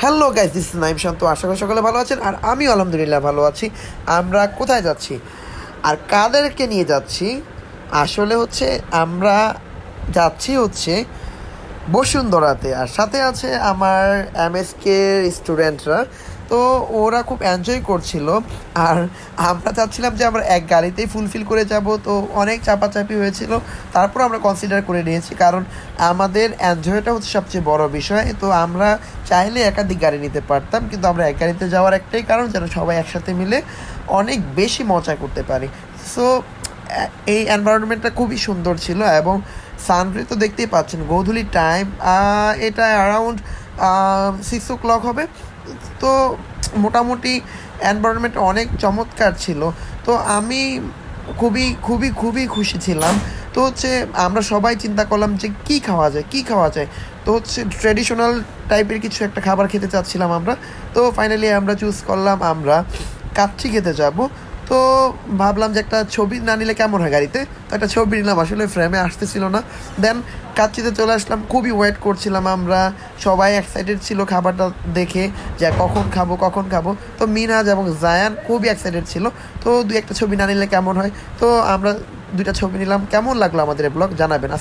Hello guys, this is Naim Shanto. আশা করি সকলে ভালো আছেন, আর আমিও আলহামদুলিল্লাহ ভালো আছি। আমরা কোথায় যাচ্ছি আর কাদেরকে নিয়ে যাচ্ছি? আসলে আমরা যাচ্ছি বসুন্ধরাতে, আর সাথে আছে আমার এমএসকে স্টুডেন্টরা। তো ওরা খুব এনজয় করছিল, আর আমরা চাচ্ছিলাম যে আমরা এক গাড়িতেই ফুলফিল করে যাব। তো অনেক চাপাচাপি হয়েছিল, তারপর আমরা কনসিডার করে নিয়েছি, কারণ আমাদের এনজয়টা সবচেয়ে বড় বিষয়। তো আমরা চাইলে একাধিক গাড়ি নিতে পারতাম, কিন্তু আমরা এক গাড়িতে যাওয়ার একটাই কারণ, যেন সবাই একসাথে মিলে অনেক বেশি মজা করতে পারি। সো এই এনভায়রনমেন্টটা খুবই সুন্দর ছিল, এবং সানরে তো দেখতেই পাচ্ছেন, গোধূলি টাইম, এটা অ্যারাউন্ড 6 o'clock হবে। তো মোটামুটি এনভায়রনমেন্ট অনেক চমৎকার ছিল। তো আমি খুবই খুবই খুবই খুশি ছিলাম। তো আমরা সবাই চিন্তা করলাম যে কী খাওয়া যায়। তো ট্রেডিশনাল টাইপের কিছু একটা খাবার খেতে চাচ্ছিলাম আমরা। তো ফাইনালি আমরা চুজ করলাম আমরা কাচ্চি খেতে যাব। তো ভাবলাম যে একটা ছবি না নিলে কেমন হয় গাড়িতে, তো একটা ছবি নিলাম, আসলে ফ্রেমে আসতেছিল না। দেন কাচ্চিতে চলে আসলাম, খুবই ওয়েট করছিলাম আমরা, সবাই এক্সাইটেড ছিল খাবারটা দেখে, যে কখন খাবো। তো মিনহাজ এবং জায়ান খুবই এক্সাইটেড ছিল। তো দুই একটা ছবি না নিলে কেমন হয়, তো আমরা দুইটা ছবি নিলাম। কেমন লাগলো আমাদের ব্লগ জানাবেন।